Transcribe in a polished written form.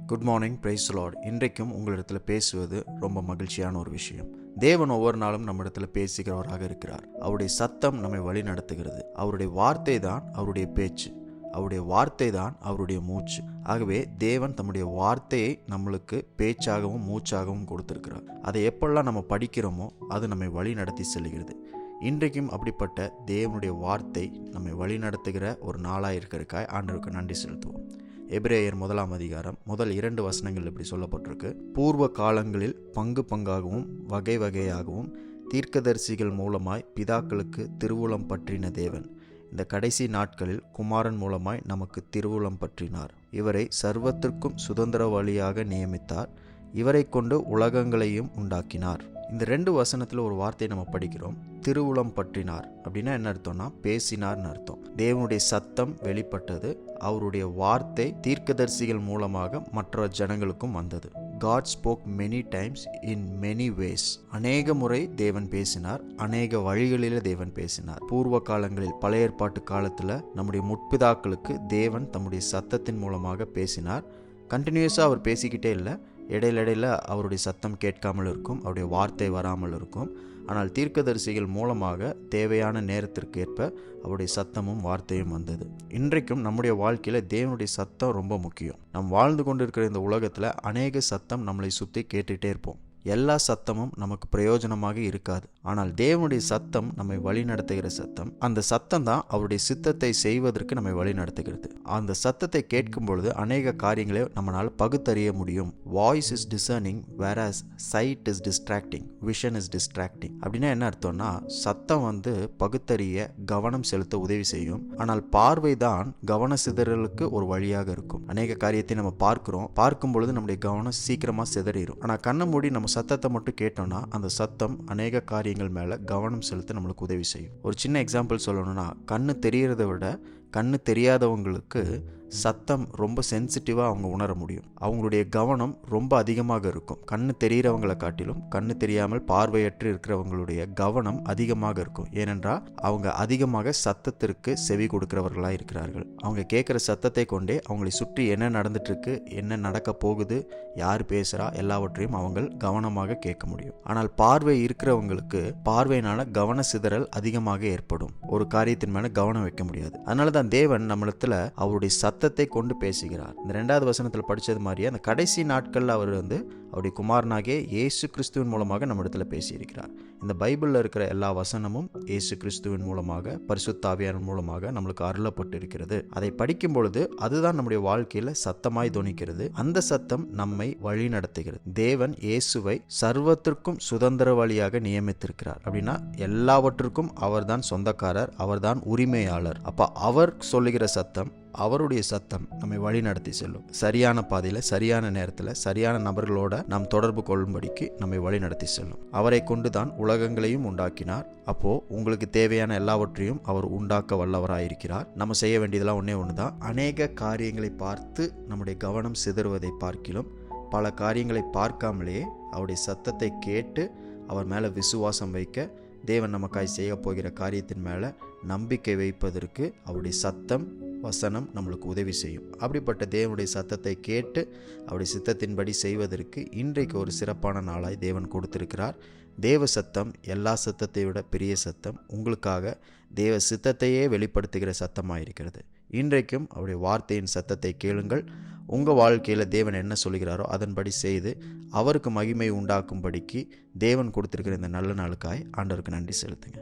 Good morning, price Lord. இன்றைக்கும் உங்களிடத்தில் பேசுவது ரொம்ப மகிழ்ச்சியான ஒரு விஷயம். தேவன் ஒவ்வொரு நாளும் நம்ம இடத்துல பேசுகிறவராக இருக்கிறார். அவருடைய சத்தம் நம்மை வழி நடத்துகிறது. அவருடைய வார்த்தை தான் அவருடைய பேச்சு, அவருடைய வார்த்தை தான் அவருடைய மூச்சு. ஆகவே தேவன் தம்முடைய வார்த்தையை நம்மளுக்கு பேச்சாகவும் மூச்சாகவும் கொடுத்திருக்கிறார். அதை எப்பெல்லாம் நம்ம படிக்கிறோமோ அது நம்மை வழி நடத்தி செல்கிறது. இன்றைக்கும் அப்படிப்பட்ட தேவனுடைய வார்த்தை நம்மை வழி நடத்துகிற ஒரு நாளாக இருக்கிறதுக்காய் ஆண்டவருக்கு நன்றி செலுத்துவோம். எபிரேயர் 1 அதிகாரம் முதல் 2 வசனங்கள் இப்படி சொல்லப்பட்டிருக்கு. பூர்வ காலங்களில் பங்கு பங்காகவும் வகை வகையாகவும் தீர்க்கதரிசிகள் மூலமாய் பிதாக்களுக்கு திருவுளம் பற்றின தேவன் இந்த கடைசி நாட்களில் குமாரன் மூலமாய் நமக்கு திருவுளம் பற்றினார். இவரை சர்வத்திற்கும் சுதந்திரவாளியாக நியமித்தார். இவரை கொண்டு உலகங்களையும் உண்டாக்கினார். இந்த 2 வசனத்தில் ஒரு வார்த்தையை நம்ம படிக்கிறோம். திருவுளம் பற்றினார் அப்படின்னா என்ன அர்த்தம்னா பேசினார்னு அர்த்தம். தேவனுடைய சத்தம் வெளிப்பட்டது. அவருடைய வார்த்தை தீர்க்கதரிசிகள் மூலமாக மற்ற ஜனங்களுக்கும் வந்தது. God spoke many times in many ways. அநேக முறை தேவன் பேசினார், அநேக வழிகளில் தேவன் பேசினார். பூர்வ காலங்களில் பழைய ஏற்பாட்டு காலத்தில் நம்முடைய முற்பிதாக்களுக்கு தேவன் தம்முடைய சத்தத்தின் மூலமாக பேசினார். கண்டினியூஸாக அவர் பேசிக்கிட்டே இல்லை, இடையில அவருடைய சத்தம் கேட்காமல் இருக்கும், அவருடைய வார்த்தை வராமல் இருக்கும். ஆனால் தீர்க்கதரிசிகள் மூலமாக தேவையான நேரத்திற்கு ஏற்ப அவருடைய சத்தமும் வார்த்தையும் வந்தது. இன்றைக்கும் நம்முடைய வாழ்க்கையில் தேவனுடைய சத்தம் ரொம்ப முக்கியம். நாம் வாழ்ந்து கொண்டிருக்கிற இந்த உலகத்தில் அநேக சத்தம் நம்மளை சுற்றி கேட்டுகிட்டே இருப்போம். எல்லா சத்தமும் நமக்கு பிரயோஜனமாக இருக்காது. ஆனால் தேவனுடைய சத்தம் நம்மை வழி நடத்துகிற சத்தம். அந்த சத்தம் தான் அவருடைய சித்தத்தை செய்வதற்கு நம்மை வழி நடத்துகிறது. அந்த சத்தத்தை கேட்கும் பொழுது அநேக காரியங்களை நம்மளால் பகுத்தறிய முடியும். Voice is discerning whereas sight is distracting, vision is distracting. அப்படின்னா என்ன அர்த்தம்னா, சத்தம் பகுத்தறிய கவனம் செலுத்த உதவி செய்யும். ஆனால் பார்வை தான் கவன சிதறலுக்கு ஒரு வழியாக இருக்கும். அநேக காரியத்தை நம்ம பார்க்கும் பொழுது நம்முடைய கவனம் சீக்கிரமா சிதறிடும். ஆனால் கண்ணை மூடி நம்ம சத்தத்தை மட்டும் கேட்டோம்னா அந்த சத்தம் அநேக காரியங்கள் மேல கவனம் செலுத்த நம்மளுக்கு உதவி செய்யும். ஒரு சின்ன எக்ஸாம்பிள் சொல்லணும்னா, கண்ணு தெரியறதை விட கண்ணு தெரியாதவங்களுக்கு சத்தம் ரொம்ப சென்சிட்டிவாக அவங்க உணர முடியும். அவங்களுடைய கவனம் ரொம்ப அதிகமாக இருக்கும். கண்ணு தெரிகிறவங்களை காட்டிலும் கண்ணு தெரியாமல் பார்வையற்று இருக்கிறவங்களுடைய கவனம் அதிகமாக இருக்கும். ஏனென்றால் அவங்க அதிகமாக சத்தத்திற்கு செவி கொடுக்கிறவர்களாக இருக்கிறார்கள். அவங்க கேட்குற சத்தத்தை கொண்டே அவங்களை சுற்றி என்ன நடந்துட்டு இருக்கு, என்ன நடக்க போகுது, யார் பேசுகிறா, எல்லாவற்றையும் அவங்க கவனமாக கேட்க முடியும். ஆனால் பார்வை இருக்கிறவங்களுக்கு பார்வையினால கவன சிதறல் அதிகமாக ஏற்படும். ஒரு காரியத்தின் மேல கவனம் வைக்க முடியாது. அதனால தான் தேவன் நம்மளத்துல அவருடைய சத்தத்தை கொண்டு பேசுகிறார். இந்த 2வது வசனத்தில் படிச்சது மாதிரியே அந்த கடைசி நாட்கள்ல அவர் அவருடைய குமாரனாகிய இயேசு கிறிஸ்துவின் மூலமாக நம்ம இடத்துல பேசியிருக்கிறார். இந்த பைபிள்ல இருக்கிற எல்லா வசனமும் இயேசு கிறிஸ்துவின் மூலமாக, பரிசுத்த ஆவியானவர் மூலமாக நம்மளுக்கு அருளப்பட்டு இருக்கிறது. அதை படிக்கும் பொழுது அதுதான் நம்முடைய வாழ்க்கையில சத்தமாய் தொனிக்கிறது. அந்த சத்தம் நம்மை வழி நடத்துகிறது. தேவன் இயேசுவை சர்வத்திற்கும் சுதந்திரவாளியாக நியமித்திருக்கிறார். அப்படின்னா எல்லாவற்றுக்கும் அவர்தான் சொந்தக்காரர், அவர்தான் உரிமையாளர். அப்ப அவர் சொல்லுகிற சத்தம், அவருடைய சத்தம் நம்மை வழி நடத்தி செல்லும். சரியான பாதையில, சரியான நேரத்தில், சரியான நபர்களோட நாம் தொடர்பு கொள்ளும்படிக்கு நம்மை வழி நடத்தி செல்லும். அவரை கொண்டுதான் உலகங்களையும் உண்டாக்கினார். அப்போ உங்களுக்கு தேவையான எல்லாவற்றையும் அவர் உண்டாக்க வல்லவராயிருக்கிறார். நம்ம செய்ய வேண்டியதெல்லாம் ஒண்ணுதான். அநேக காரியங்களை பார்த்து நம்முடைய கவனம் சிதறுவதை பார்க்கிலும் பல காரியங்களை பார்க்காமலேயே அவருடைய சத்தத்தை கேட்டு அவர் மேல விசுவாசம் வைக்க, தேவன் நமக்காய் செய்ய போகிற காரியத்தின் மேல நம்பிக்கை வைப்பதற்கு அவருடைய சத்தம், வசனம் நம்மளுக்கு உதவி செய்யும். அப்படிப்பட்ட தேவனுடைய சத்தத்தை கேட்டு அவருடைய சித்தத்தின்படி செய்வதற்கு இன்றைக்கு ஒரு சிறப்பான நாளாய் தேவன் கொடுத்திருக்கிறார். தேவ சத்தம் எல்லா சத்தத்தை விட பெரிய சத்தம். உங்களுக்காக தேவ சித்தத்தையே வெளிப்படுத்துகிற சத்தமாயிருக்கிறது. இன்றைக்கும் அவருடைய வார்த்தையின் சத்தத்தை கேளுங்கள். உங்கள் வாழ்க்கையில் தேவன் என்ன சொல்கிறாரோ அதன்படி செய்து அவருக்கு மகிமை உண்டாக்கும்படிக்கு தேவன் கொடுத்திருக்கிற இந்த நல்ல நாளுக்காய் ஆண்டவருக்கு நன்றி செலுத்துங்க.